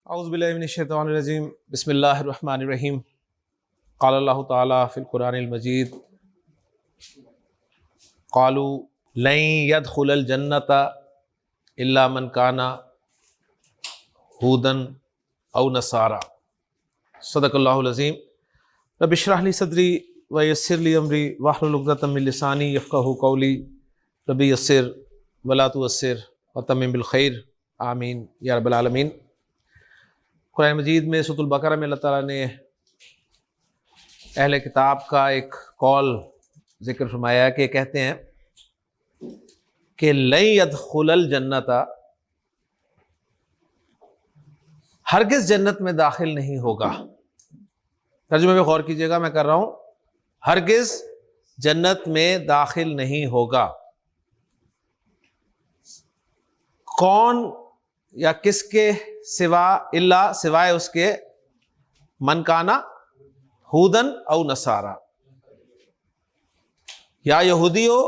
اعوذ باللہ من الشیطان الرجیم بسم اللہ الرحمن الرحیم قال اللہ تعالیٰ فی القرآن المجید قالوا لن يدخل الجنۃ الا من کان ہودا او نصارا صدق اللہ العظیم رب اشرح لی صدری ویسر لی امری واحلل عقدۃ من لسانی یفقہوا قولی رب یسر ولا تعسر وتمم بالخیر آمین یا رب العالمین۔ قرآن مجید میں سورۃ البقرہ میں اللہ تعالیٰ نے اہل کتاب کا ایک قول ذکر فرمایا کہ کہتے ہیں کہ لن يدخل الجنۃ، ہرگز جنت میں داخل نہیں ہوگا۔ ترجمے میں غور کیجیے گا، میں کر رہا ہوں، ہرگز جنت میں داخل نہیں ہوگا۔ کون یا کس کے سوا؟ اللہ، سوائے اس کے، من کانا ہودن او نصارا، یا یہودی ہو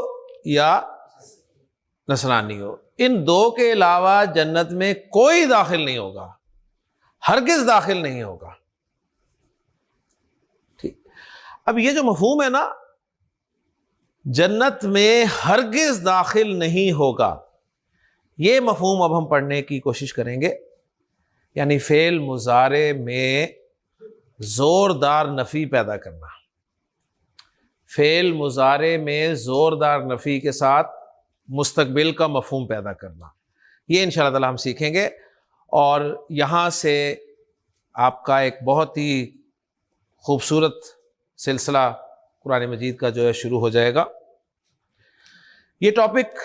یا نصرانی ہو، ان دو کے علاوہ جنت میں کوئی داخل نہیں ہوگا، ہرگز داخل نہیں ہوگا۔ ٹھیک، اب یہ جو مفہوم ہے نا، جنت میں ہرگز داخل نہیں ہوگا، یہ مفہوم اب ہم پڑھنے کی کوشش کریں گے۔ یعنی فعل مضارع میں زوردار نفی پیدا کرنا، فعل مضارع میں زوردار نفی کے ساتھ مستقبل کا مفہوم پیدا کرنا، یہ انشاءاللہ تعالی ہم سیکھیں گے۔ اور یہاں سے آپ کا ایک بہت ہی خوبصورت سلسلہ قرآن مجید کا جو ہے شروع ہو جائے گا۔ یہ ٹاپک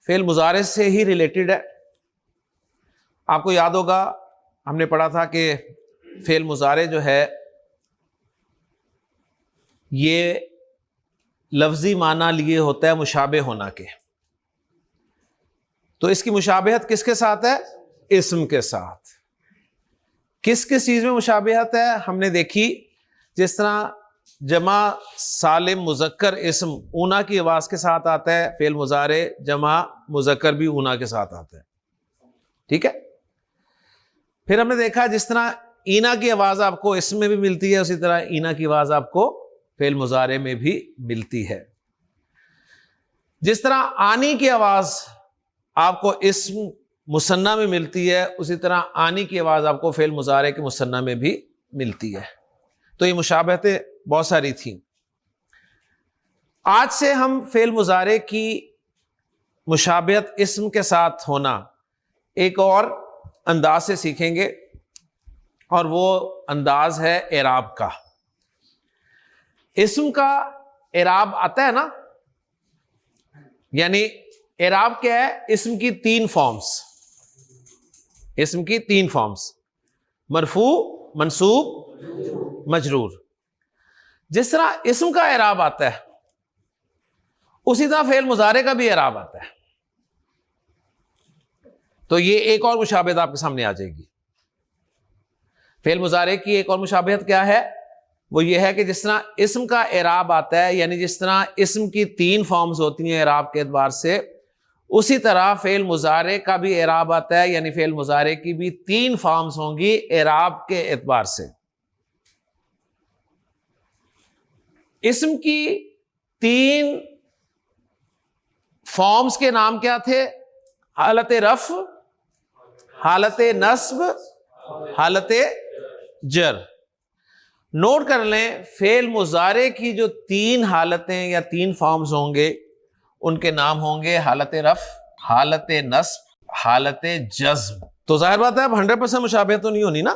فعل مضارع سے ہی ریلیٹڈ ہے۔ آپ کو یاد ہوگا ہم نے پڑھا تھا کہ فعل مضارع جو ہے یہ لفظی معنی لیے ہوتا ہے مشابہ ہونا کے، تو اس کی مشابہت کس کے ساتھ ہے؟ اسم کے ساتھ۔ کس کس چیز میں مشابہت ہے ہم نے دیکھی، جس طرح جمع سالم مذکر اسم اونا کی آواز کے ساتھ آتا ہے، فعل مضارع جمع مذکر بھی اونا کے ساتھ آتا ہے، ٹھیک ہے۔ پھر ہم نے دیکھا جس طرح اینا کی آواز آپ کو اسم میں بھی ملتی ہے، اسی طرح اینا کی آواز آپ کو فعل مضارع میں بھی ملتی ہے۔ جس طرح آنی کی آواز آپ کو اسم مثنیٰ میں ملتی ہے، اسی طرح آنی کی آواز آپ کو فعل مضارع کے مثنیٰ میں بھی ملتی ہے۔ تو یہ مشابہتیں بہت ساری تھیں۔ آج سے ہم فعل مضارع کی مشابہت اسم کے ساتھ ہونا ایک اور انداز سے سیکھیں گے، اور وہ انداز ہے اعراب کا۔ اسم کا اعراب آتا ہے نا، یعنی اعراب کیا ہے؟ اسم کی تین فارمز، اسم کی تین فارمز، مرفوع، منصوب، مجرور۔ جس طرح اسم کا اعراب آتا ہے اسی طرح فعل مضارع کا بھی اعراب آتا ہے۔ تو یہ ایک اور مشابہت آپ کے سامنے آ جائے گی۔ فعل مضارع کی ایک اور مشابہت کیا ہے؟ وہ یہ ہے کہ جس طرح اسم کا اعراب آتا ہے، یعنی جس طرح اسم کی تین فارمز ہوتی ہیں اعراب کے اعتبار سے، اسی طرح فعل مضارع کا بھی اعراب آتا ہے، یعنی فعل مضارع کی بھی تین فارمز ہوں گی اعراب کے اعتبار سے۔ اسم کی تین فارمز کے نام کیا تھے؟ حالت رفع، حالت نصب، حالت جر۔ نوٹ کر لیں، فعل مضارع کی جو تین حالتیں یا تین فارمز ہوں گے ان کے نام ہوں گے حالت رفع، حالت نصب، حالت جزم۔ تو ظاہر بات ہے اب 100% مشابہت تو نہیں ہونی نا۔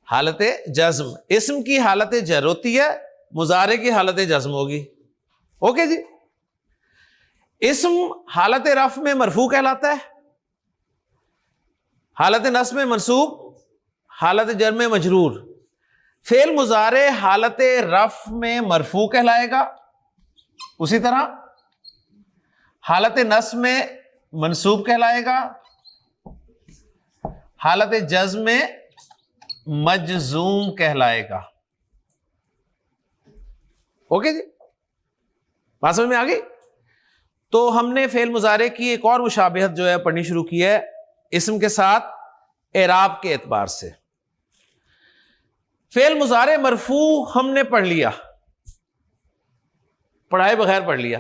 حالت جزم، اسم کی حالت جر ہوتی ہے، مضارع کی حالت جزم ہوگی، اوکے جی۔ اسم حالت رفع میں مرفوع کہلاتا ہے، حالت نصب میں منصوب، حالت جر میں مجرور۔ فعل مضارع حالت رفع میں مرفوع کہلائے گا، اسی طرح حالت نصب میں منصوب کہلائے گا، حالت جزم میں مجزوم کہلائے گا، اوکے جی، بات سمجھ میں آ گئی؟ تو ہم نے فعل مضارع کی ایک اور مشابہت جو ہے پڑھنی شروع کی ہے اسم کے ساتھ، اعراب کے اعتبار سے. فعل مضارع مرفوع ہم نے پڑھ لیا, پڑھائے بغیر پڑھ لیا.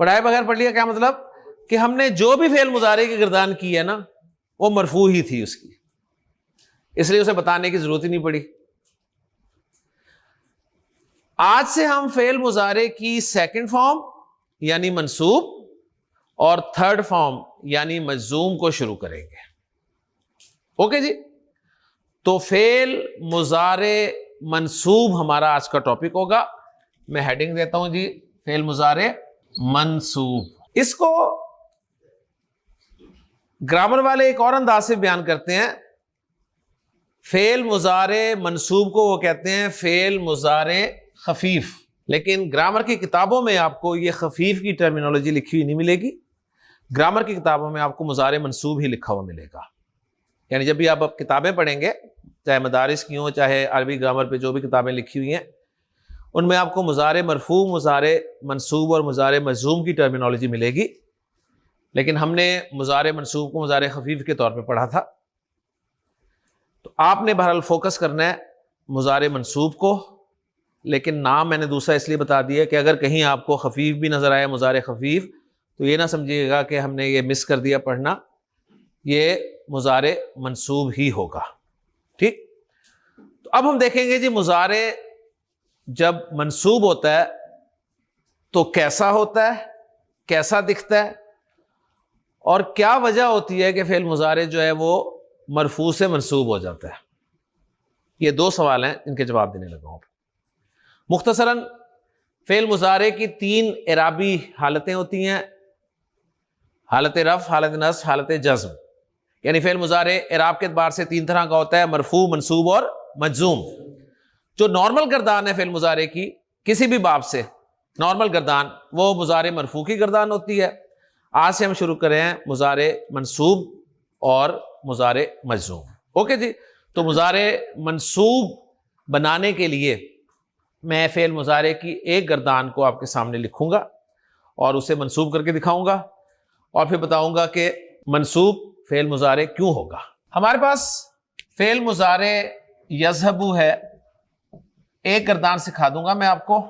پڑھائے بغیر پڑھ لیا کیا مطلب؟ کہ ہم نے جو بھی فعل مضارع کی گردان کی ہے نا وہ مرفوع ہی تھی اس کی, اس لیے اسے بتانے کی ضرورت ہی نہیں پڑی. آج سے ہم فعل مضارع کی سیکنڈ فارم یعنی منصوب اور تھرڈ فارم یعنی مجزوم کو شروع کریں گے. اوکے جی, تو فعل مضارع منصوب ہمارا آج کا ٹاپک ہوگا. میں ہیڈنگ دیتا ہوں جی, فعل مضارع منصوب. اس کو گرامر والے ایک اور انداز سے بیان کرتے ہیں. فعل مضارع منصوب کو وہ کہتے ہیں فعل مضارع خفیف, لیکن گرامر کی کتابوں میں آپ کو یہ خفیف کی ٹرمینالوجی لکھی ہوئی نہیں ملے گی. گرامر کی کتابوں میں آپ کو مضارع منصوب ہی لکھا ہوا ملے گا. یعنی جب بھی آپ کتابیں پڑھیں گے, چاہے مدارس کی ہوں چاہے عربی گرامر پہ جو بھی کتابیں لکھی ہوئی ہیں, ان میں آپ کو مضارع مرفوع, مضارع منصوب اور مضارع مجزوم کی ٹرمینالوجی ملے گی. لیکن ہم نے مضارع منصوب کو مضارع خفیف کے طور پہ پڑھا تھا. تو آپ نے بہرحال فوکس کرنا ہے مضارع منصوب کو, لیکن نام میں نے دوسرا اس لیے بتا دیا کہ اگر کہیں آپ کو خفیف بھی نظر آئے مضارع خفیف, تو یہ نہ سمجھیے گا کہ ہم نے یہ مس کر دیا پڑھنا, یہ مضارع منصوب ہی ہوگا. ٹھیک, تو اب ہم دیکھیں گے جی مضارع جب منصوب ہوتا ہے تو کیسا ہوتا ہے, کیسا دکھتا ہے, اور کیا وجہ ہوتی ہے کہ فعل مضارع جو ہے وہ مرفوع سے منصوب ہو جاتا ہے. یہ دو سوال ہیں, ان کے جواب دینے لگا ہوں. مختصراً فعل مضارع کی تین اعرابی حالتیں ہوتی ہیں, حالت رفع, حالت نصب, حالت جزم. یعنی فعل مضارع اعراب کے اعتبار سے تین طرح کا ہوتا ہے, مرفوع, منصوب اور مجزوم. جو نارمل گردان ہے فعل مضارع کی کسی بھی باب سے, نارمل گردان وہ مضارع مرفوع کی گردان ہوتی ہے. آج سے ہم شروع کریں ہیں مضارع منصوب اور مضارع مجزوم. اوکے جی, تو مضارع منصوب بنانے کے لیے میں فعل مضارع کی ایک گردان کو آپ کے سامنے لکھوں گا اور اسے منصوب کر کے دکھاؤں گا, اور پھر بتاؤں گا کہ منصوب فعل مضارع کیوں ہوگا. ہمارے پاس فعل مضارع یذهب ہے, ایک گردان سکھا دوں گا میں آپ کو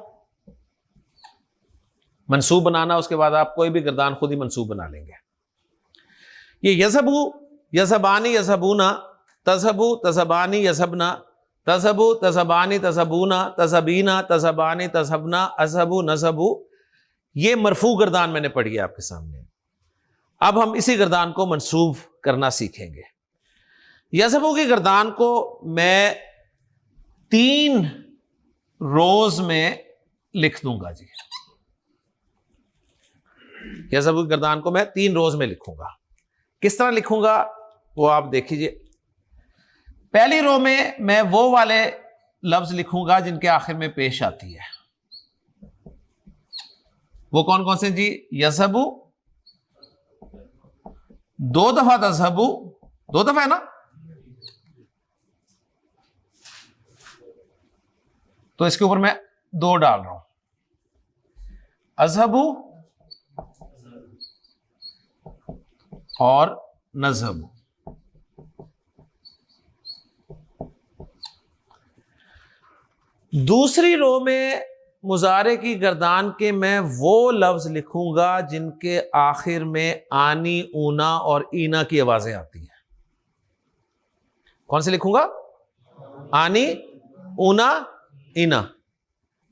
منصوب بنانا, اس کے بعد آپ کوئی بھی گردان خود ہی منصوب بنا لیں گے. یہ یذهب, یذهبانی, یذهبون, تذهب, تذهبانی, یذهبن, تذهب, تذهبانی, تذهبون, تذهبین, تذهبانی, تذهبن, اذهب, نذهب, یہ مرفوع گردان میں نے پڑھی ہے آپ کے سامنے. اب ہم اسی گردان کو منصوب کرنا سیکھیں گے. یذهب کی گردان کو میں 3 روز میں لکھ دوں گا جی. یذهب کی گردان کو میں 3 روز میں لکھوں گا. کس طرح لکھوں گا وہ آپ دیکھیے. پہلی رو میں میں وہ والے لفظ لکھوں گا جن کے آخر میں پیش آتی ہے. وہ کون کون سے جی؟ یذهب, 2 دفعہ تذهب, 2 دفعہ ہے نا, تو اس کے اوپر میں 2 ڈال رہا ہوں. اذهب اور نذهب. دوسری رو میں مضارع کی گردان کے میں وہ لفظ لکھوں گا جن کے آخر میں آنی, اونا اور اینا کی آوازیں آتی ہیں. کون سے لکھوں گا؟ آنی, اونا, اینا,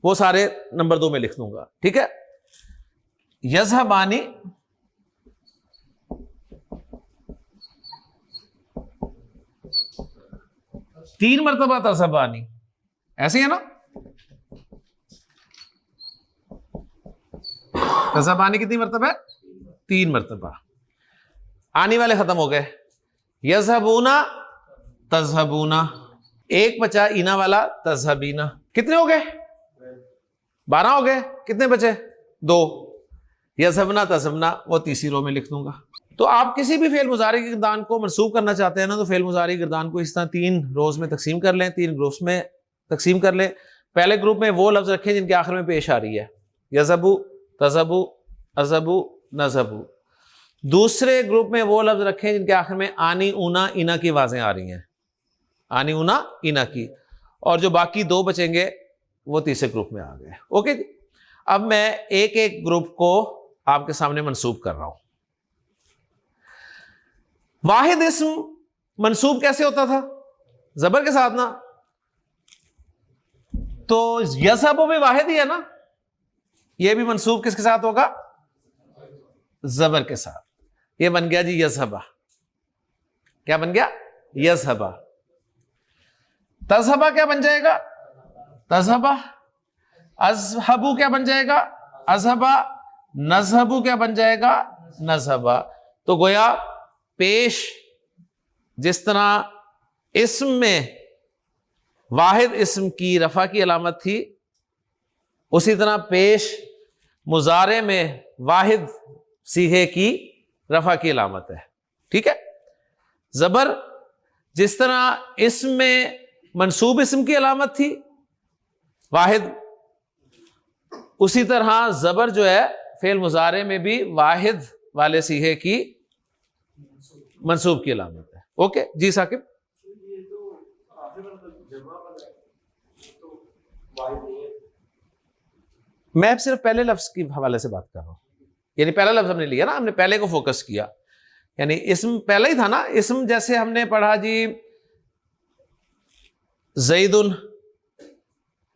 وہ سارے نمبر 2 میں لکھ دوں گا. ٹھیک ہے. یذهبانی, تین مرتبہ تذهبانی, ایسے ہے نا, تذهبانی کتنی مرتبہ ہے؟ 3 مرتبہ. آنی والے ختم ہو گئے. یذهبون, تذهبون, ایک بچا اینا والا, تذهبین. کتنے ہو گئے؟ 12 ہو گئے. کتنے بچے؟ 2. یذهبن, تذهبن, وہ تیسری رو میں لکھ دوں گا. تو آپ کسی بھی فعل مضارع کی گردان کو منصوب کرنا چاہتے ہیں نا, تو فعل مضارع کی گردان کو اس طرح 3 روز میں تقسیم کر لیں, 3 گروپس میں تقسیم کر لیں. پہلے گروپ میں وہ لفظ رکھیں جن کے آخر میں پیش آ رہی ہے. یذهب, تذهب, اذهب, نذهب. دوسرے گروپ میں وہ لفظ رکھیں جن کے آخر میں آنی اونا اینا کی آوازیں آ رہی ہیں، آنی اونا اینا کی، اور جو باقی دو بچیں گے وہ تیسرے گروپ میں آ گئے. اوکے جی. اب میں ایک ایک گروپ کو آپ کے سامنے منسوب کر رہا ہوں. واحد اسم منسوب کیسے ہوتا تھا؟ زبر کے ساتھ نا. تو یذہب بھی واحد ہی ہے نا، یہ بھی منسوب کس کے ساتھ ہوگا؟ زبر کے ساتھ. یہ بن گیا جی یذہبا. کیا بن گیا؟ یذہبا. تذہبا کیا بن جائے گا؟ تذہبا. اذہبو کیا بن جائے گا؟ اذہبا. نذہبو کیا بن جائے گا؟ نذہبا. تو گویا پیش جس طرح اسم میں واحد اسم کی رفع کی علامت تھی، اسی طرح پیش مضارع میں واحد صیغے کی رفع کی علامت ہے. ٹھیک ہے. زبر جس طرح اسم میں منصوب اسم کی علامت تھی واحد، اسی طرح زبر جو ہے فعل مضارع میں بھی واحد والے صیغے کی منصوب کی علامت ہے. اوکے جی ثاقب. میں صرف پہلے لفظ کے حوالے سے بات کر رہا ہوں، یعنی پہلا لفظ ہم نے لیا نا، ہم نے پہلے کو فوکس کیا، یعنی اسم پہلا ہی تھا نا. اسم جیسے ہم نے پڑھا جی زیدن،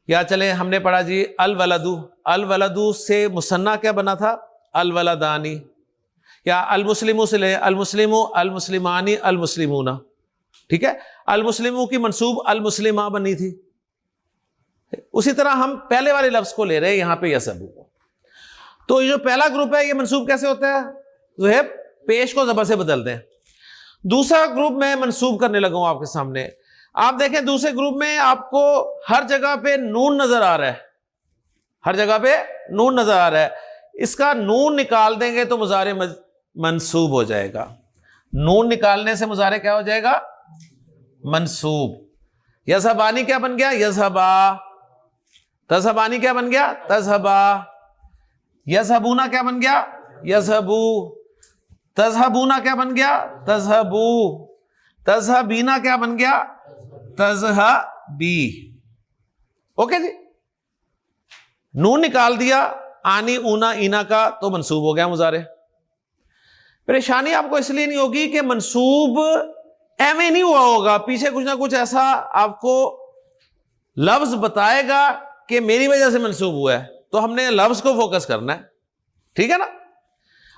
یا چلے ہم نے پڑھا جی الولدو. الولدو سے مثنیٰ کیا بنا تھا؟ الولدانی. یا المسلمو سے لے المسلمو، المسلمانی، المسلمون. ٹھیک ہے. المسلموں کی منصوب المسلمہ بنی تھی. اسی طرح ہم پہلے والے لفظ کو لے رہے ہیں یہاں پہ یسبو کو. تو یہ جو پہلا گروپ ہے یہ منصوب کیسے ہوتا ہے؟ جو ہے پیش کو زبر سے بدلتے ہیں. دوسرا گروپ میں منصوب کرنے لگا ہوں آپ کے سامنے. آپ دیکھیں دوسرے گروپ میں آپ کو ہر جگہ پہ نون نظر آ رہا ہے، ہر جگہ پہ نون نظر آ رہا ہے. اس کا نون نکال دیں گے تو مضارع منصوب ہو جائے گا. نون نکالنے سے مضارع کیا ہو جائے گا؟ منصوب. یذہبانی کیا بن گیا؟ یذہبا. تذہبانی کیا بن گیا؟ تذہبا. یذہبونا کیا بن گیا؟ یذہبو. تذہبونا کیا بن گیا؟ تذہبو. تذہبینا کیا بن گیا؟ تذہبی. اوکے جی. نون نکال دیا آنی اونا اینا کا تو منصوب ہو گیا مضارع. پریشانی آپ کو اس لیے نہیں ہوگی کہ منصوب ایویں نہیں ہوا ہوگا، پیچھے کچھ نہ کچھ ایسا آپ کو لفظ بتائے گا کہ میری وجہ سے منصوب ہوا ہے، تو ہم نے لفظ کو فوکس کرنا ہے. ٹھیک ہے نا.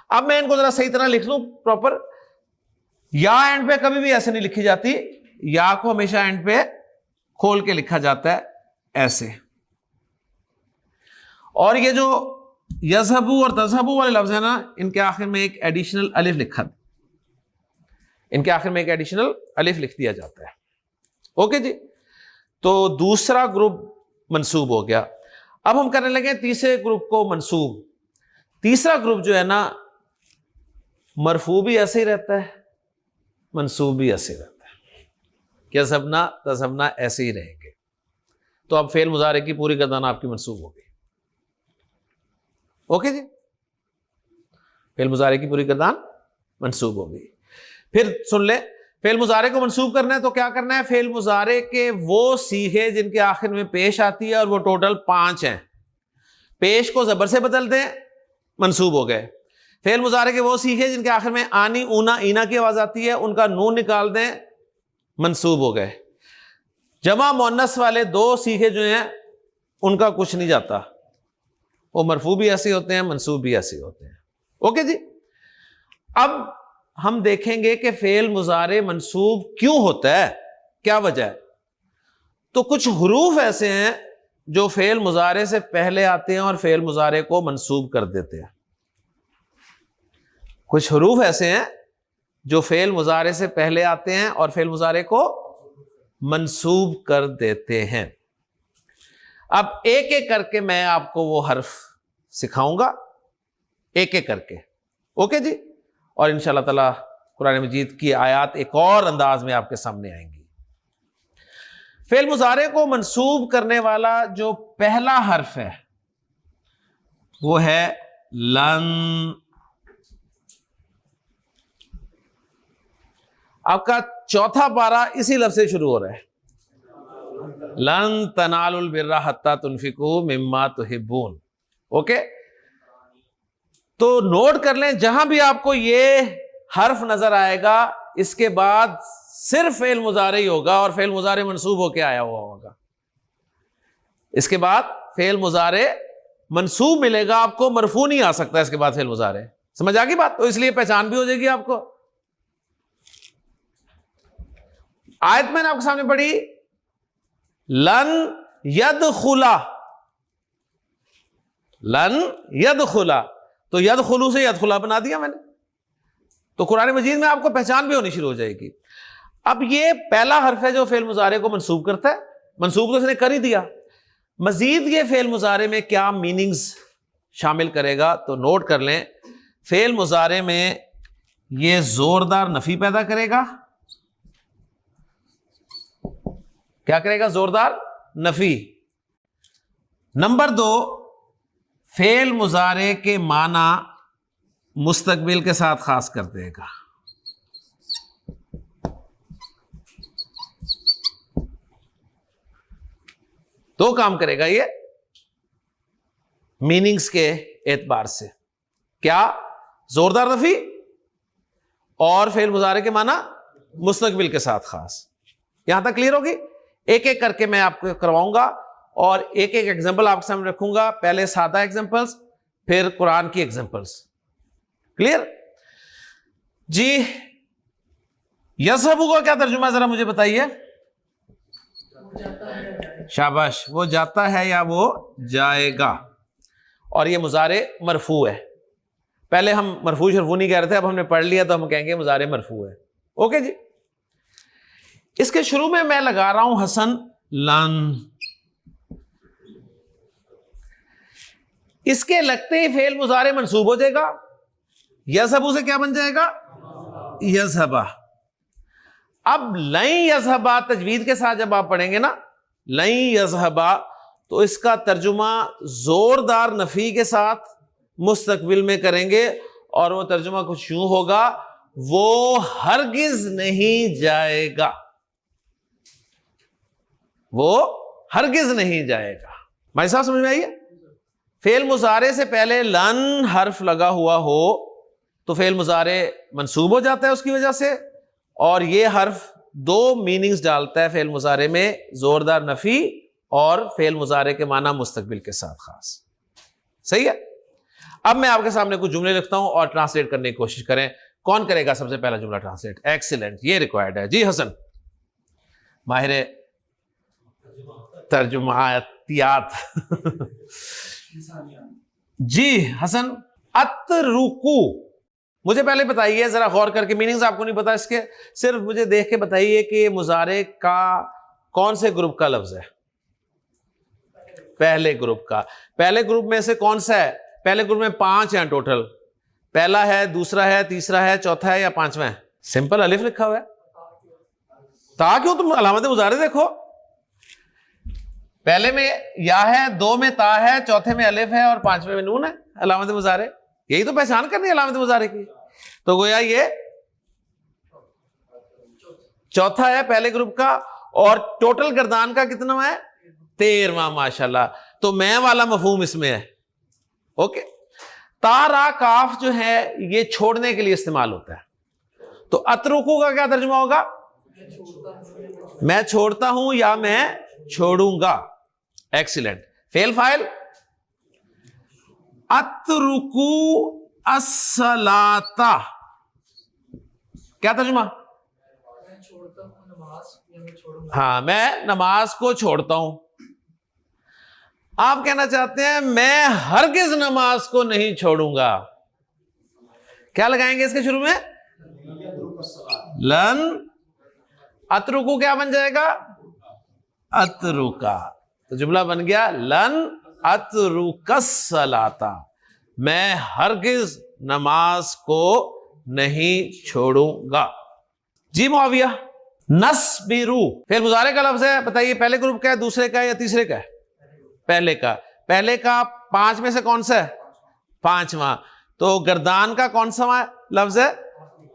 اب میں ان کو ذرا صحیح طرح لکھ لوں پراپر. یا اینڈ پہ کبھی بھی ایسے نہیں لکھی جاتی، یا کو ہمیشہ اینڈ پہ کھول کے لکھا جاتا ہے ایسے. اور یہ جو یذہبو اور تذہبو والے لفظ ہیں نا، ان کے آخر میں ایک ایڈیشنل الف لکھا، ان کے آخر میں ایک ایڈیشنل الف لکھ دیا جاتا ہے. اوکے جی. تو دوسرا گروپ منصوب ہو گیا. اب ہم کرنے لگے تیسرے گروپ کو منصوب. تیسرا گروپ جو ہے نا مرفوع بھی ایسے ہی رہتا ہے، منصوب بھی ایسے رہتا ہے. یذہبنا تذہبنا ایسے ہی رہیں گے. تو اب فعل مضارع کی پوری گردان آپ کی منصوب ہو گئی. اوکے جی. فعل مضارع کی پوری گردان منصوب ہو گئی. پھر سن لیں، فعل مضارع کو منصوب کرنا ہے تو کیا کرنا ہے؟ فعل مضارع کے وہ صیغے جن کے آخر میں پیش آتی ہے، اور وہ ٹوٹل 5 ہیں. پیش کو زبر سے بدل دیں، منصوب ہو گئے. فعل مضارع کے وہ صیغے جن کے آخر میں آنی اونا اینا کی آواز آتی ہے، ان کا نون نکال دیں، منصوب ہو گئے. جمع مؤنث والے 2 صیغے جو ہیں ان کا کچھ نہیں جاتا، وہ مرفوع بھی ایسے ہوتے ہیں، منصوب بھی ایسے ہوتے ہیں. اوکے جی. اب ہم دیکھیں گے کہ فعل مضارع منصوب کیوں ہوتا ہے، کیا وجہ ہے. تو کچھ حروف ایسے ہیں جو فعل مضارع سے پہلے آتے ہیں اور فعل مضارع کو منصوب کر دیتے ہیں. کچھ حروف ایسے ہیں جو فعل مضارع سے پہلے آتے ہیں اور فعل مضارع کو منصوب کر دیتے ہیں. اب ایک ایک کر کے میں آپ کو وہ حرف سکھاؤں گا، ایک ایک کر کے. اوکے جی. اور انشاءاللہ تعالی قرآن مجید کی آیات ایک اور انداز میں آپ کے سامنے آئیں گی. فعل مضارع کو منصوب کرنے والا جو پہلا حرف ہے وہ ہے لن. آپ کا چوتھا پارا اسی لفظ سے شروع ہو رہا ہے، لن تنالوا البر حتی تنفقوا مما تحبون. اوکے، تو نوٹ کر لیں جہاں بھی آپ کو یہ حرف نظر آئے گا اس کے بعد صرف فعل مضارع ہی ہوگا اور فعل مضارع منصوب ہو کے آیا ہوا ہوگا. اس کے بعد فعل مضارع منصوب ملے گا آپ کو، مرفوع نہیں آ سکتا اس کے بعد فعل مضارع. سمجھ آ گئی بات؟ تو اس لیے پہچان بھی ہو جائے گی آپ کو. آیت میں نے آپ کے سامنے پڑھی لن یدخلا، لن یدخلا، تو یدخلو سے یدخلا بنا دیا میں نے. تو قرآن مجید میں آپ کو پہچان بھی ہونی شروع ہو جائے گی. اب یہ پہلا حرف ہے جو فعل مضارع کو منصوب کرتا ہے، منصوب تو اس نے کر ہی دیا. مزید یہ فعل مضارع میں کیا میننگز شامل کرے گا تو نوٹ کر لیں. فعل مضارع میں یہ زوردار نفی پیدا کرے گا. کیا کرے گا؟ زوردار نفی. نمبر 2، فعل مضارع کے معنی مستقبل کے ساتھ خاص کر دے گا. دو کام کرے گا یہ میننگز کے اعتبار سے. کیا؟ زوردار نفی اور فعل مضارع کے معنی مستقبل کے ساتھ خاص. یہاں تک کلیئر ہوگی؟ ایک ایک کر کے میں آپ کو کرواؤں گا اور ایک ایک ایگزامپل آپ کے سامنے رکھوں گا. پہلے سادہ ایگزامپلس، پھر قرآن کی ایگزامپلس. کلیئر جی؟ یذهب کا کیا ترجمہ ذرا مجھے بتائیے. شاباش، وہ جاتا ہے یا وہ جائے گا. اور یہ مضارع مرفوع ہے. پہلے ہم مرفوع شرفوع نہیں کہہ رہے تھے، اب ہم نے پڑھ لیا تو ہم کہیں گے مضارع مرفوع ہے. اوکے جی. اس کے شروع میں میں لگا رہا ہوں حسن لن. اس کے لگتے ہی فعل مضارع منصوب ہو جائے گا. یذهب سے کیا بن جائے گا؟ یذهب. اب لن یذهب تجوید کے ساتھ جب آپ پڑھیں گے نا لن یذهب، تو اس کا ترجمہ زوردار نفی کے ساتھ مستقبل میں کریں گے اور وہ ترجمہ کچھ یوں ہوگا، وہ ہرگز نہیں جائے گا. وہ ہرگز نہیں جائے گا. بھائی صاحب سمجھ میں آئیے؟ فعل مضارع سے پہلے لن حرف لگا ہوا ہو تو فعل مضارع منصوب ہو جاتا ہے اس کی وجہ سے، اور یہ حرف دو میننگز ڈالتا ہے فعل مضارع میں، زوردار نفی اور فعل مضارع کے معنی مستقبل کے ساتھ خاص. صحیح ہے؟ اب میں آپ کے سامنے کچھ جملے لکھتا ہوں اور ٹرانسلیٹ کرنے کی کوشش کریں. کون کرے گا سب سے پہلا جملہ ٹرانسلیٹ؟ ایکسیلنٹ، یہ ریکوائرڈ ہے. جی حسن، ماہر ترجماتیات. جی حسن. اترکو، مجھے پہلے بتائیے ذرا غور کر کے، میننگز آپ کو نہیں پتا اس کے، صرف مجھے دیکھ کے بتائیے کہ یہ مضارع کا کون سے گروپ کا لفظ ہے؟ پہلے گروپ کا. پہلے گروپ میں سے کون سا ہے؟ پہلے گروپ میں 5 ہیں ٹوٹل. پہلا ہے، دوسرا ہے، تیسرا ہے، چوتھا ہے یا 5واں ہے؟ سمپل الف لکھا ہوا ہے. تا کیوں؟ تم علامت مضارع دیکھو. پہلے میں یا ہے، 2 میں تا ہے، چوتھے میں الف ہے اور 5ویں میں نون ہے. علامت مضارع، یہی تو پہچان کرنی ہے علامت مضارع کی. تو گویا یہ چوتھا ہے پہلے گروپ کا، اور ٹوٹل گردان کا کتنا ہے؟ 13واں. ماشاءاللہ. تو میں والا مفہوم اس میں ہے. اوکے. تا را کاف جو ہے یہ چھوڑنے کے لیے استعمال ہوتا ہے. تو اترکو کا کیا ترجمہ ہوگا؟ میں چھوڑتا ہوں یا میں چھوڑوں گا. ایکسیلنٹ. فعل فاعل اترکو الصلاۃ، کیا ترجمہ؟ ہاں، میں نماز کو چھوڑتا ہوں. آپ کہنا چاہتے ہیں میں ہرگز نماز کو نہیں چھوڑوں گا. کیا لگائیں گے اس کے شروع میں؟ لن. اترکو کیا بن جائے گا؟ اترکا. تو جملہ بن گیا لن اترک الصلاۃ، میں ہرگز نماز کو نہیں چھوڑوں گا. جی معاویہ. نصبرو فعل مضارع کا لفظ ہے، بتائیے پہلے گروپ کا ہے، دوسرے کا ہے یا تیسرے کا ہے؟ پہلے کا. پہلے کا 5 میں سے کون سا ہے؟ 5واں. تو گردان کا کون سا لفظ ہے؟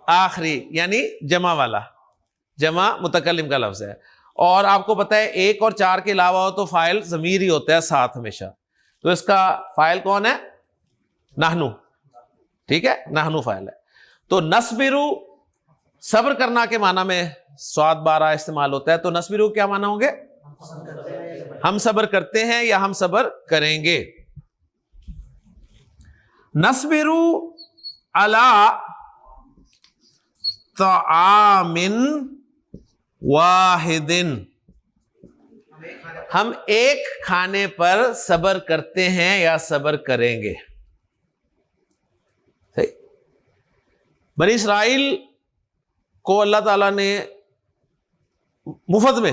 آخری، یعنی جمع والا. جمع متکلم کا لفظ ہے، اور آپ کو پتہ ہے ایک اور چار کے علاوہ ہو تو فاعل ضمیر ہی ہوتا ہے ساتھ ہمیشہ، تو اس کا فاعل کون ہے؟ نحنو، ٹھیک ہے، نحنو فاعل ہے۔ تو نصبرو صبر کرنا کے معنی میں صاد بارہ استعمال ہوتا ہے، تو نصبرو کیا معنی ہوں گے؟ ہم صبر کرتے ہیں یا ہم صبر کریں گے۔ نصبرو علی طعام واحد، ہم ایک کھانے پر صبر کرتے ہیں یا صبر کریں گے۔ صحیح؟ بنی اسرائیل کو اللہ تعالیٰ نے مفت میں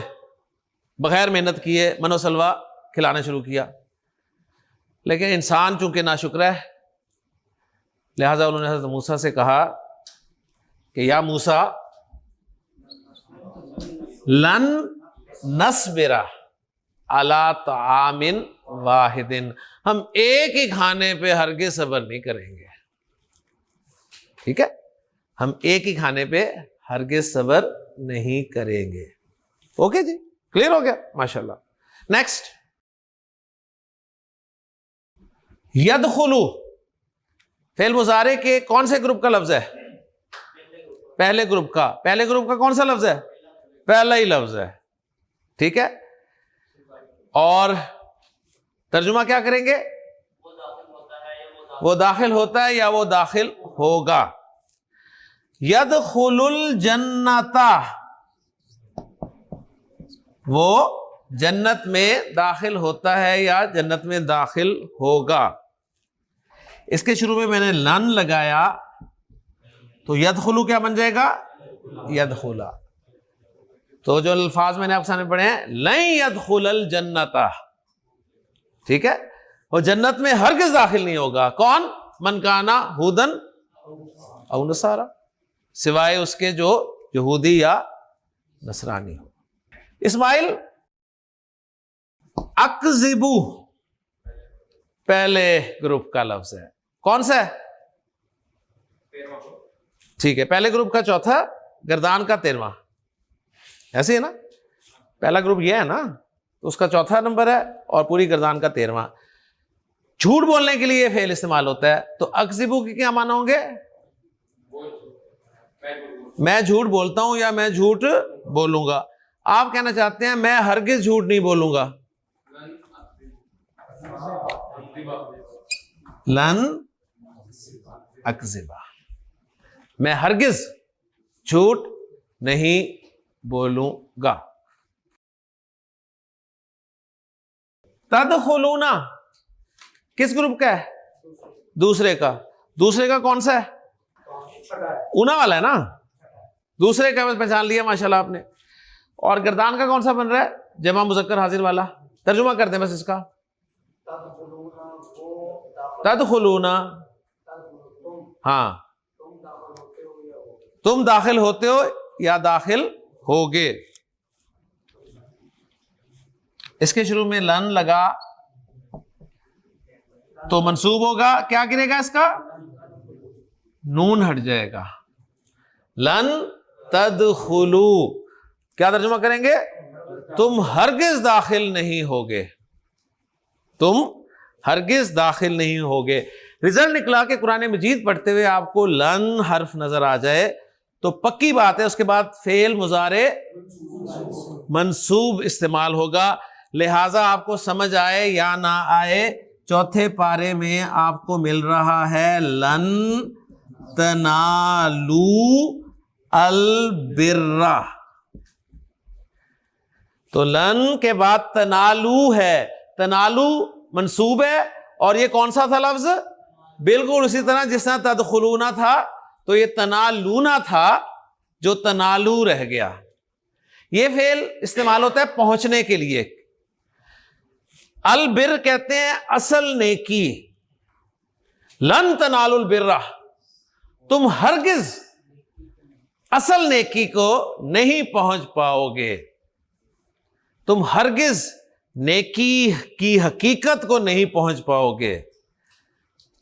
بغیر محنت کیے من و سلوہ کھلانا شروع کیا، لیکن انسان چونکہ ناشکر ہے، لہذا انہوں نے حضرت موسیٰ سے کہا کہ یا موسیٰ لن نصبر علی طعام واحد، ہم ایک ہی کھانے پہ ہرگز صبر نہیں کریں گے، ٹھیک ہے، ہم ایک ہی کھانے پہ ہرگز صبر نہیں کریں گے۔ اوکے جی، کلیئر ہو گیا؟ ماشاءاللہ۔ نیکسٹ، یدخلو فعل مضارع کے کون سے گروپ کا لفظ ہے؟ پہلے گروپ کا۔ پہلے گروپ کا کون سا لفظ ہے؟ پہلا ہی لفظ ہے، ٹھیک ہے، اور ترجمہ کیا کریں گے؟ وہ داخل ہوتا ہے یا وہ داخل ہوگا۔ یدخل الجنت، وہ جنت میں داخل ہوتا ہے یا جنت میں داخل ہوگا۔ اس کے شروع میں نے لن لگایا تو یدخلو کیا بن جائے گا؟ یدخلا۔ تو جو الفاظ میں نے آپ کے سامنے پڑھے ہیں، لن یدخل الجنت، ٹھیک ہے، وہ جنت میں ہرگز داخل نہیں ہوگا۔ کون؟ من کانا ہودن او نصارا، سوائے اس کے جو یہودی یا نصرانی ہو۔ اسماعیل، اکذبو پہلے گروپ کا لفظ ہے، کون سا ہے؟ ٹھیک ہے، پہلے گروپ کا چوتھا، گردان کا 13واں، ایسے ہے نا، پہلا گروپ یہ ہے نا، اس کا چوتھا نمبر ہے اور پوری گردان کا 13واں۔ جھوٹ بولنے کے لیے یہ فعل استعمال ہوتا ہے، تو اکذبو کے کیا معنی ہوں گے؟ میں جھوٹ بولتا ہوں یا میں جھوٹ بولوں گا۔ آپ کہنا چاہتے ہیں میں ہرگز جھوٹ نہیں بولوں گا، لن اکذبا، میں ہرگز جھوٹ نہیں بولوں گا۔ تدخلون کس گروپ کا ہے؟ دوسرے کا۔ دوسرے کا کون سا ہے؟ اونا والا ہے نا، دوسرے کا پہچان لیا ماشاءاللہ آپ نے۔ اور گردان کا کون سا بن رہا ہے؟ جمع مذکر حاضر والا۔ ترجمہ کر دیں بس اس کا، تدخلون، ہاں، تم داخل ہوتے ہو یا داخل ہوگے۔ اس کے شروع میں لن لگا تو منصوب ہوگا، کیا گرے گا؟ اس کا نون ہٹ جائے گا۔ لن تدخلو، کیا ترجمہ کریں گے؟ تم ہرگز داخل نہیں ہوگے، تم ہرگز داخل نہیں ہوگے۔ رزلٹ نکلا کہ قرآن مجید پڑھتے ہوئے آپ کو لن حرف نظر آ جائے تو پکی بات ہے اس کے بعد فعل مضارع منصوب استعمال ہوگا، لہذا آپ کو سمجھ آئے یا نہ آئے، چوتھے پارے میں آپ کو مل رہا ہے لن تنالو البر، تو لن کے بعد تنالو ہے، تنالو منصوب ہے، اور یہ کون سا تھا لفظ؟ بالکل اسی طرح جس طرح تدخلونا تھا تو یہ تنالونا تھا جو تنالو رہ گیا۔ یہ فعل استعمال ہوتا ہے پہنچنے کے لیے۔ البر کہتے ہیں اصل نیکی، لن تنالو البر، تم ہرگز اصل نیکی کو نہیں پہنچ پاؤ گے، تم ہرگز نیکی کی حقیقت کو نہیں پہنچ پاؤ گے،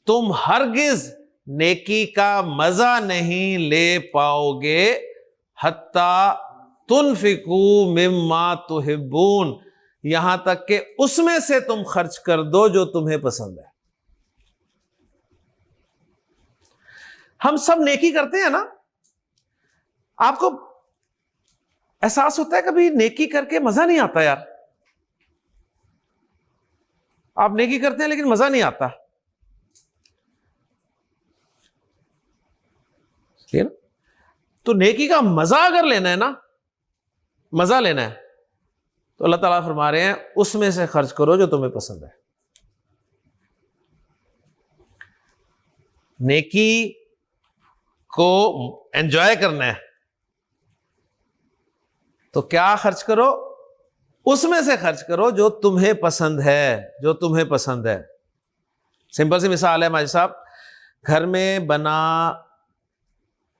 تم ہرگز نیکی کا مزہ نہیں لے پاؤ گے، حتیٰ تنفقوا مما تحبون، یہاں تک کہ اس میں سے تم خرچ کر دو جو تمہیں پسند ہے۔ ہم سب نیکی کرتے ہیں نا، آپ کو احساس ہوتا ہے کبھی نیکی کر کے مزہ نہیں آتا یار؟ آپ نیکی کرتے ہیں لیکن مزہ نہیں آتا، تو نیکی کا مزہ اگر لینا ہے نا، مزہ لینا ہے، تو اللہ تعالیٰ فرما رہے ہیں اس میں سے خرچ کرو جو تمہیں پسند ہے۔ نیکی کو انجوائے کرنا ہے تو کیا خرچ کرو؟ اس میں سے خرچ کرو جو تمہیں پسند ہے، جو تمہیں پسند ہے۔ سمپل سی مثال ہے ماجد صاحب، گھر میں بنا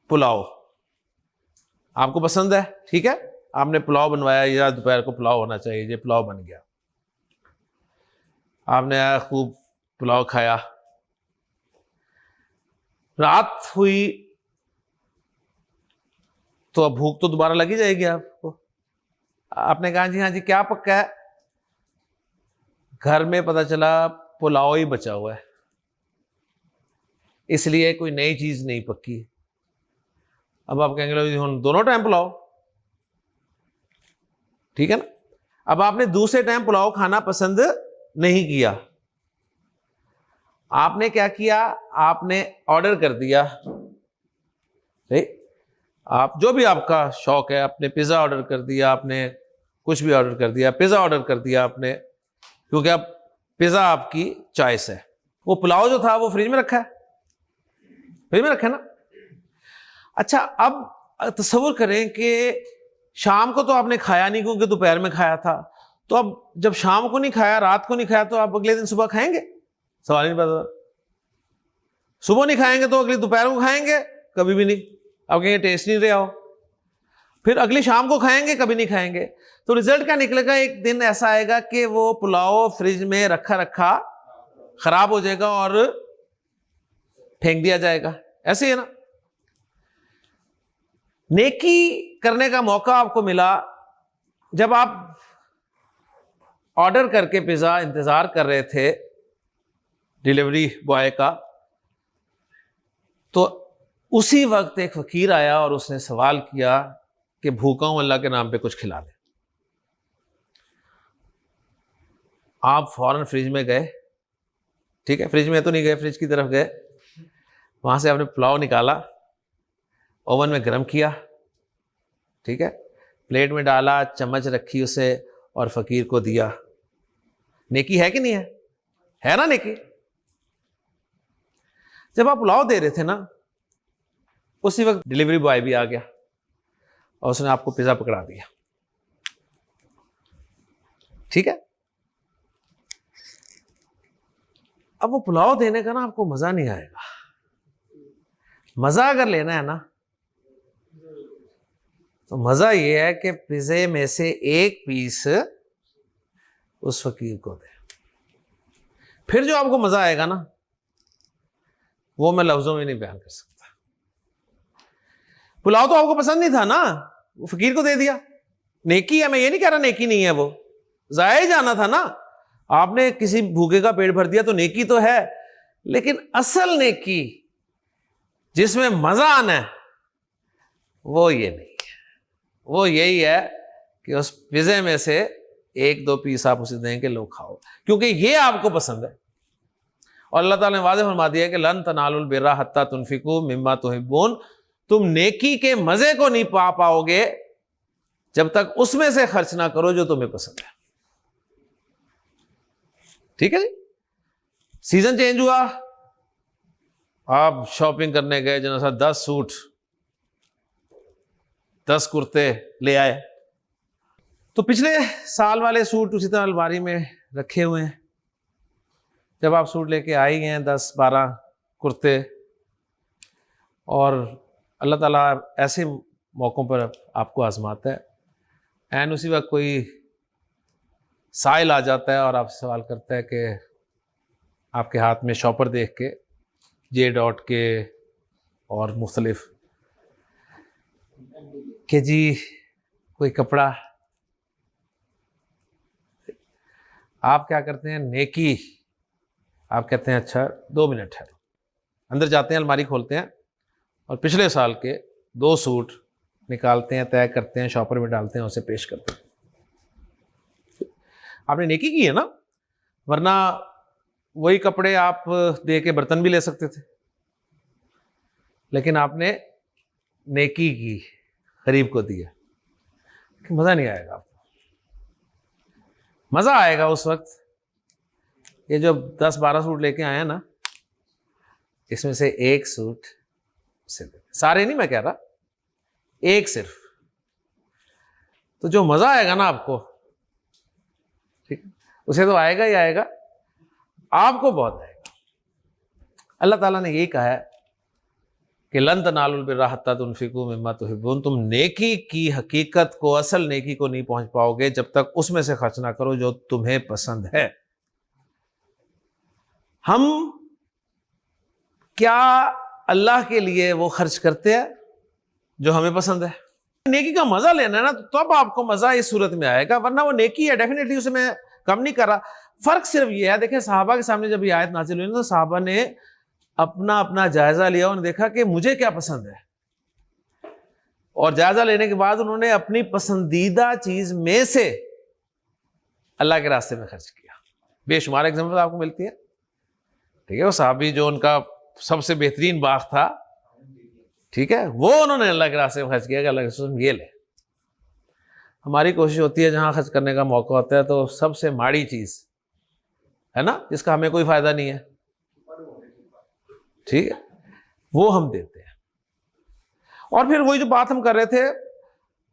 پلاؤ آپ کو پسند ہے، ٹھیک ہے، آپ نے پلاؤ بنوایا، یا دوپہر کو پلاؤ ہونا چاہیے، یہ پلاؤ بن گیا، آپ نے خوب پلاؤ کھایا، رات ہوئی تو اب بھوک تو دوبارہ لگی جائے گی آپ کو۔ آپ نے کہا جی ہاں جی کیا پکا ہے؟ گھر میں پتہ چلا پلاؤ ہی بچا ہوا ہے، اس لیے کوئی نئی چیز نہیں پکی۔ اب آپ کہیں گے ہم دونوں ٹائم پلاؤ، ٹھیک ہے نا؟ اب آپ نے دوسرے ٹائم پلاؤ کھانا پسند نہیں کیا، آپ نے کیا کیا؟ آپ نے آرڈر کر دیا، آپ جو بھی آپ کا شوق ہے، آپ نے پیزا آرڈر کر دیا، آپ نے کچھ بھی آرڈر کر دیا، پیزا آرڈر کر دیا آپ نے، کیونکہ اب پیزا آپ کی چوائس ہے۔ وہ پلاؤ جو تھا وہ فریج میں رکھا ہے، فریج میں رکھا ہے نا۔ اچھا اب تصور کریں کہ شام کو تو آپ نے کھایا نہیں کیونکہ دوپہر میں کھایا تھا، تو اب جب شام کو نہیں کھایا، رات کو نہیں کھایا، تو آپ اگلے دن صبح کھائیں گے؟ سوال نہیں پیدا۔ صبح نہیں کھائیں گے تو اگلی دوپہر کو کھائیں گے؟ کبھی بھی نہیں، آپ کہیں گے ٹیسٹ نہیں رہا ہو۔ پھر اگلی شام کو کھائیں گے؟ کبھی نہیں کھائیں گے۔ تو رزلٹ کیا نکلے گا؟ ایک دن ایسا آئے گا کہ وہ پلاؤ فریج میں رکھا رکھا خراب ہو جائے گا اور پھینک دیا جائے گا، ایسے ہی ہے نا۔ نیکی کرنے کا موقع آپ کو ملا، جب آپ آرڈر کر کے پیزا انتظار کر رہے تھے ڈیلیوری بوائے کا، تو اسی وقت ایک فقیر آیا اور اس نے سوال کیا کہ بھوکا ہوں، اللہ کے نام پہ کچھ کھلا دے۔ آپ فوراً فریج میں گئے، ٹھیک ہے، فریج میں تو نہیں گئے، فریج کی طرف گئے، وہاں سے آپ نے پلاؤ نکالا، اوون میں گرم کیا، ٹھیک ہے، پلیٹ میں ڈالا، چمچ رکھی اسے اور فقیر کو دیا۔ نیکی ہے کہ نہیں ہے؟ ہے نا نیکی؟ جب آپ پلاؤ دے رہے تھے نا، اسی وقت ڈیلیوری بوائے بھی آ گیا اور اس نے آپ کو پیزا پکڑا دیا، ٹھیک ہے۔ اب وہ پلاؤ دینے کا نا آپ کو مزہ نہیں آئے گا۔ مزہ اگر لینا ہے نا تو مزہ یہ ہے کہ پیزے میں سے ایک پیس اس فقیر کو دے۔ پھر جو آپ کو مزہ آئے گا نا وہ میں لفظوں میں نہیں بیان کر سکتا۔ پلاؤ تو آپ کو پسند نہیں تھا نا، وہ فقیر کو دے دیا، نیکی ہے، میں یہ نہیں کہہ رہا نیکی نہیں ہے، وہ ضائع جانا تھا نا۔ آپ نے کسی بھوکے کا پیٹ بھر دیا تو نیکی تو ہے، لیکن اصل نیکی جس میں مزہ آنا ہے وہ یہ نہیں ہے، وہ یہی ہے کہ اس پیزے میں سے ایک دو پیس آپ اسے دیں کہ لو کھاؤ، کیونکہ یہ آپ کو پسند ہے۔ اور اللہ تعالیٰ نے واضح فرما دیا کہ لن تنالوا البر حتی تنفقوا مما تحبون، تم نیکی کے مزے کو نہیں پا پاؤ گے جب تک اس میں سے خرچ نہ کرو جو تمہیں پسند ہے، ٹھیک ہے جی۔ سیزن چینج ہوا، آپ شاپنگ کرنے گئے، جناب صاحب 10 سوٹ 10 کرتے لے آئے، تو پچھلے سال والے سوٹ اسی طرح الماری میں رکھے ہوئے ہیں۔ جب آپ سوٹ لے کے آئی ہیں 10-12 کرتے، اور اللہ تعالیٰ ایسے موقعوں پر آپ کو آزماتا ہے، این اسی وقت کوئی سائل آ جاتا ہے اور آپ سے سوال کرتا ہے کہ آپ کے ہاتھ میں شاپر دیکھ کے جے ڈاٹ کے اور مختلف کہ جی کوئی کپڑا. آپ کیا کرتے ہیں؟ نیکی. آپ کہتے ہیں اچھا 2 منٹ ٹھہرو. اندر جاتے ہیں, الماری کھولتے ہیں اور پچھلے سال کے 2 سوٹ نکالتے ہیں, طے کرتے ہیں, شاپر میں ڈالتے ہیں, اسے پیش کرتے ہیں. آپ نے نیکی کی ہے نا, ورنہ وہی کپڑے آپ دے کے برتن بھی لے سکتے تھے, لیکن آپ نے نیکی کی, غریب کو دیا. مزہ نہیں آئے گا آپ کو. مزہ آئے گا اس وقت یہ جو 10-12 سوٹ لے کے آئے ہیں نا, اس میں سے ایک سوٹ اسے دے. سارے نہیں میں کہہ رہا, ایک صرف. تو جو مزہ آئے گا نا آپ کو, ٹھیک, اسے تو آئے گا ہی آئے گا, آپ کو بہت آئے گا. اللہ تعالیٰ نے یہی کہا ہے کہ لن تنالوا البر حتی تنفقوا مما تحبون. تم نیکی کی حقیقت کو, اصل نیکی کو نہیں پہنچ پاؤ گے جب تک اس میں سے خرچ نہ کرو جو تمہیں پسند ہے. ہم کیا اللہ کے لیے وہ خرچ کرتے ہیں جو ہمیں پسند ہے؟ نیکی کا مزہ لینا ہے نا, تو تب آپ کو مزہ اس صورت میں آئے گا, ورنہ وہ نیکی ہے ڈیفینیٹلی, اسے میں کم نہیں کر رہا. فرق صرف یہ ہے, دیکھیں صحابہ کے سامنے جب یہ آیت نازل ہوئی تو صحابہ نے اپنا جائزہ لیا, انہوں نے دیکھا کہ مجھے کیا پسند ہے, اور جائزہ لینے کے بعد انہوں نے اپنی پسندیدہ چیز میں سے اللہ کے راستے میں خرچ کیا. بے شمار ایگزامپل آپ کو ملتی ہے, ٹھیک ہے. وہ صحابی جو ان کا سب سے بہترین باغ تھا, ٹھیک ہے, وہ انہوں نے اللہ کے راستے میں خرچ کیا کہ اللہ کے رسول یہ لے. ہماری کوشش ہوتی ہے جہاں خرچ کرنے کا موقع ہوتا ہے تو سب سے ماڑی چیز ہے نا, جس کا ہمیں کوئی فائدہ نہیں ہے, ٹھیک ہے, وہ ہم دیتے ہیں. اور پھر وہی جو بات ہم کر رہے تھے,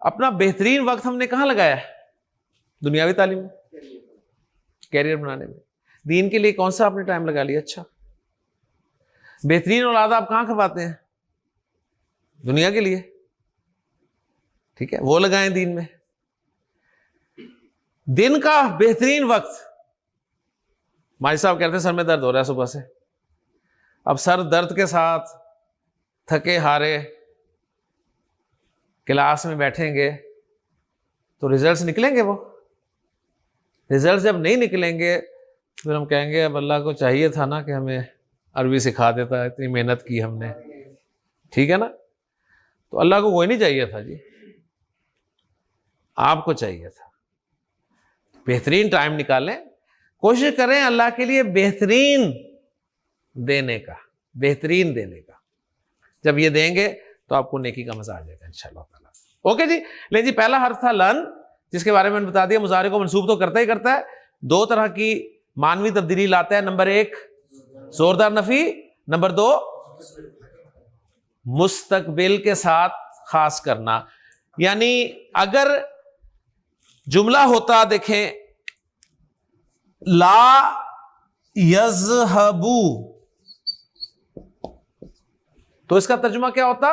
اپنا بہترین وقت ہم نے کہاں لگایا ہے؟ دنیاوی تعلیم میں, کیریئر بنانے میں. دین کے لیے کون سا آپ نے ٹائم لگا لیا؟ اچھا, بہترین اولاد آپ کہاں کھواتے ہیں؟ دنیا کے لیے, ٹھیک ہے, وہ لگائیں دین میں. دن کا بہترین وقت, ماجد صاحب کہتے ہیں سر میں درد ہو رہا ہے صبح سے. اب سر درد کے ساتھ تھکے ہارے کلاس میں بیٹھیں گے تو ریزلٹس نکلیں گے؟ وہ ریزلٹس جب نہیں نکلیں گے پھر ہم کہیں گے اب اللہ کو چاہیے تھا نا کہ ہمیں عربی سکھا دیتا, اتنی محنت کی ہم نے, ٹھیک ہے نا. تو اللہ کو کوئی نہیں چاہیے تھا جی, آپ کو چاہیے تھا. بہترین ٹائم نکالیں, کوشش کریں اللہ کے لیے بہترین دینے کا, بہترین دینے کا. جب یہ دیں گے تو آپ کو نیکی کا مزہ آ جائے گا انشاءاللہ تعالیٰ. اوکے جی. لیکن جی پہلا حرف تھا لن, جس کے بارے میں بتا دیا مضارع کو منصوب تو کرتا ہی کرتا ہے. 2 طرح کی معنوی تبدیلی لاتا ہے. نمبر 1 زوردار نفی, نمبر 2 مستقبل کے ساتھ خاص کرنا. یعنی اگر جملہ ہوتا, دیکھیں لا یذہبو, تو اس کا ترجمہ کیا ہوتا؟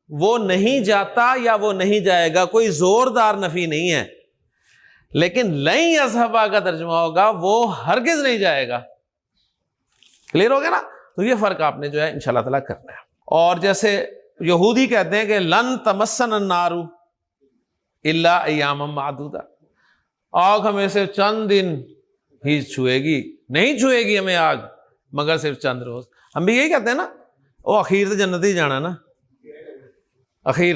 وہ نہیں جاتا یا وہ نہیں جائے گا. کوئی زوردار نفی نہیں ہے. لیکن لن یذہبا کا ترجمہ ہوگا وہ ہرگز نہیں جائے گا. کلیئر ہو گیا نا؟ تو یہ فرق آپ نے جو ہے انشاءاللہ تعالیٰ کرنا ہے. اور جیسے یہودی کہتے ہیں کہ لن تمسن النار الا ایاما معدودہ, آگ ہمیں صرف چند دن ہی چھوئے گی, نہیں چھوئے گی ہمیں آگ مگر صرف چند روز. ہم بھی یہی کہتے ہیں نا, وہ اخیر سے جنت ہی جانا نا, اخیر.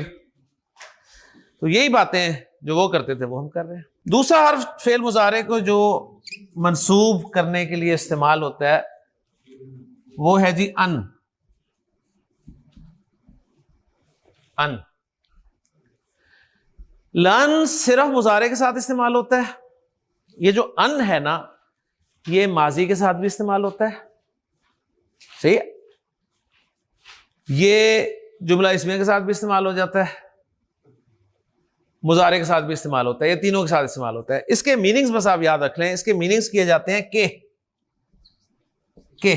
تو یہی باتیں جو وہ کرتے تھے وہ ہم کر رہے ہیں. دوسرا حرف فعل مضارع کو جو منصوب کرنے کے لیے استعمال ہوتا ہے وہ ہے جی ان. ان لن صرف مضارع کے ساتھ استعمال ہوتا ہے. یہ جو ان ہے نا یہ ماضی کے ساتھ بھی استعمال ہوتا ہے, صحیح ہے. یہ جملہ اسمیہ کے ساتھ بھی استعمال ہو جاتا ہے, مضارع کے ساتھ بھی استعمال ہوتا ہے, یہ تینوں کے ساتھ استعمال ہوتا ہے. اس کے میننگز بس آپ یاد رکھ لیں. اس کے میننگز کیے جاتے ہیں کہ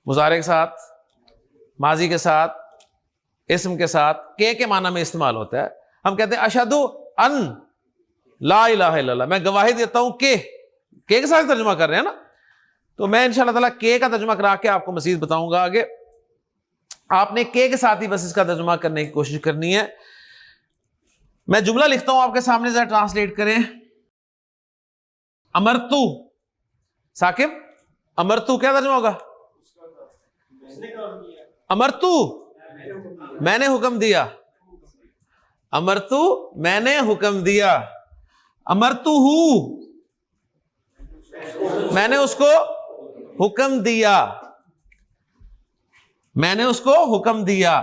مضارع کے ساتھ, ماضی کے ساتھ, اسم کے ساتھ. کے معنی میں استعمال ہوتا ہے. ہم کہتے ہیں اشہدو ان لا الہ الا اللہ, میں گواہی دیتا ہوں کہ کے ساتھ ترجمہ کر رہے ہیں نا. تو میں انشاءاللہ تعالیٰ کے کا ترجمہ کرا کے آپ کو مزید بتاؤں گا آگے. آپ نے کے ساتھ ہی بس اس کا ترجمہ کرنے کی کوشش کرنی ہے. میں جملہ لکھتا ہوں آپ کے سامنے، ذرا ٹرانسلیٹ کریں. امرتو، ثاقب امرتو کیا ترجمہ ہوگا؟ امرتو میں نے حکم دیا، امرتو میں نے حکم دیا، امرتو ہوں میں نے اس کو حکم دیا، میں نے اس کو حکم دیا.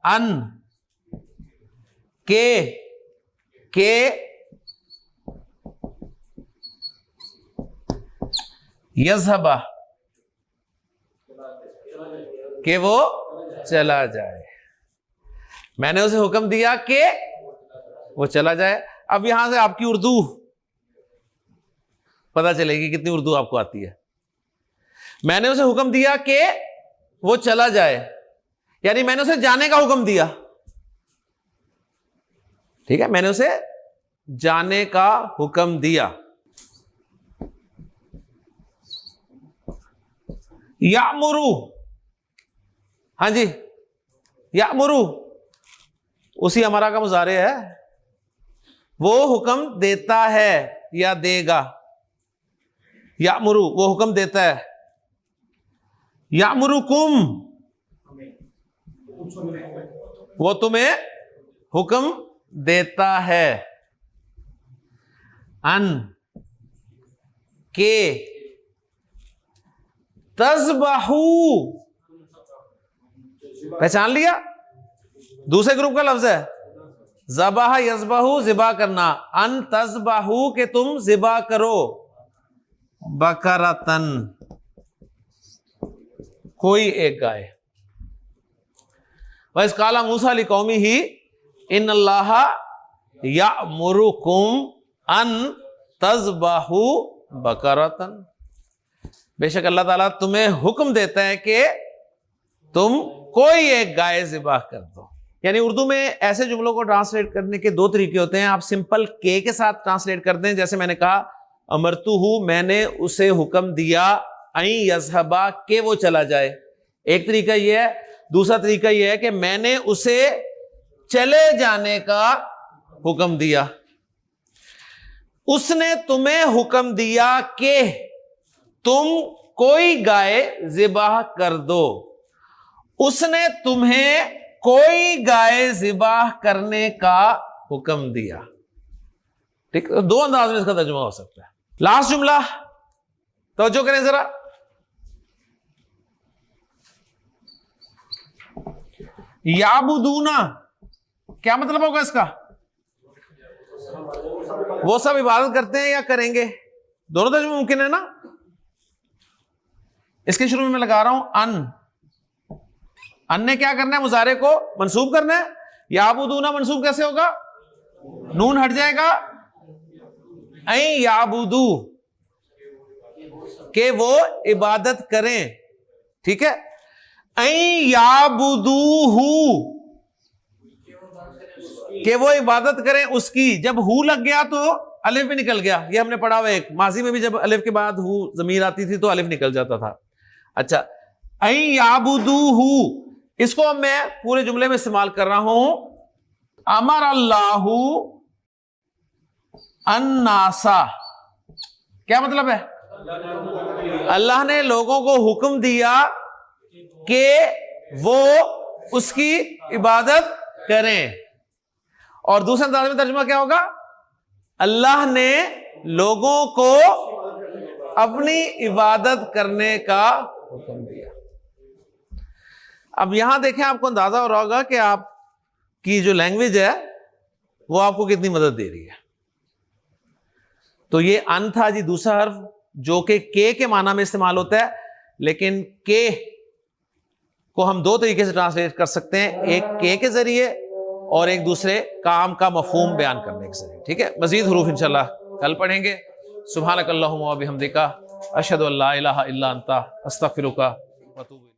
ان کہ یذہب کہ وہ چلا جائے، میں نے اسے حکم دیا کہ وہ چلا جائے. اب یہاں سے آپ کی اردو پتہ چلے گی کتنی اردو آپ کو آتی ہے. میں نے اسے حکم دیا کہ وہ چلا جائے، یعنی میں نے اسے جانے کا حکم دیا. ٹھیک ہے، میں نے اسے جانے کا حکم دیا. یامرو، ہاں جی یامرو اسی امرا کا مضارع ہے، وہ حکم دیتا ہے یا دے گا. یامرو وہ حکم دیتا ہے. یامرکم وہ تمہیں حکم دیتا ہے. ان کہ تذبحو، پہچان لیا؟ دوسرے گروپ کا لفظ ہے ذبح یذبح، ذبح کرنا. ان تذبحو کہ تم ذبح کرو، بقرۃ کوئی ایک گائے. وَإِذْ قَالَ مُوسَىٰ لِقَوْمِهِ إِنَّ اللَّهَ يَأْمُرُكُمْ أَن تَذْبَحُوا بَقَرَةً، بے شک اللہ تعالیٰ تمہیں حکم دیتا ہے کہ تم کوئی ایک گائے ذبح کر دو. یعنی اردو میں ایسے جملوں کو ٹرانسلیٹ کرنے کے دو طریقے ہوتے ہیں. آپ سمپل کے ساتھ ٹرانسلیٹ کر دیں، جیسے میں نے کہا امرتہ میں نے اسے حکم دیا، این یذہبا کہ وہ چلا جائے. ایک طریقہ یہ ہے. دوسرا طریقہ یہ ہے کہ میں نے اسے چلے جانے کا حکم دیا. اس نے تمہیں حکم دیا کہ تم کوئی گائے ذبح کر دو. اس نے تمہیں کوئی گائے ذبح کرنے کا حکم دیا. ٹھیک، دو انداز میں اس کا ترجمہ ہو سکتا ہے. لاسٹ جملہ توجہ کریں ذرا. یعبدون کیا مطلب ہوگا اس کا؟ وہ سب عبادت کرتے ہیں یا کریں گے؟ دونوں ترجمے ممکن ہے نا. اس کے شروع میں لگا رہا ہوں ان نے کیا کرنا ہے؟ مضارع کو منصوب کرنا ہے. یعبدون منصوب کیسے ہوگا؟ نون ہٹ جائے گا. این یعبدو کہ وہ عبادت کریں. ٹھیک ہے. این یعبدوہ کہ وہ عبادت کریں اس کی. جب ہو لگ گیا تو الف بھی نکل گیا. یہ ہم نے پڑھا ہوا ایک ماضی میں بھی، جب الف کے بعد ہو ضمیر آتی تھی تو الف نکل جاتا تھا. اچھا، این یعبدوہ اس کو میں پورے جملے میں استعمال کر رہا ہوں. امر اللہ الناس، کیا مطلب ہے؟ اللہ نے لوگوں کو حکم دیا کہ وہ اس کی عبادت کریں. اور دوسرے انداز میں ترجمہ کیا ہوگا؟ اللہ نے لوگوں کو اپنی عبادت کرنے کا حکم دیا. اب یہاں دیکھیں، آپ کو اندازہ ہو رہا ہوگا کہ آپ کی جو لینگویج ہے وہ آپ کو کتنی مدد دے رہی ہے. تو یہ ان تھا جی دوسرا حرف جو کہ کے معنی میں استعمال ہوتا ہے، لیکن کے کو ہم دو طریقے سے ٹرانسلیٹ کر سکتے ہیں، ایک کے ذریعے اور ایک دوسرے کام کا مفہوم بیان کرنے کے ذریعے. ٹھیک ہے، مزید حروف انشاءاللہ کل پڑھیں گے. سبحانک اللہم و بحمدک، اشہد ان لا الہ الا انت، استغفرک و اتوب الیک.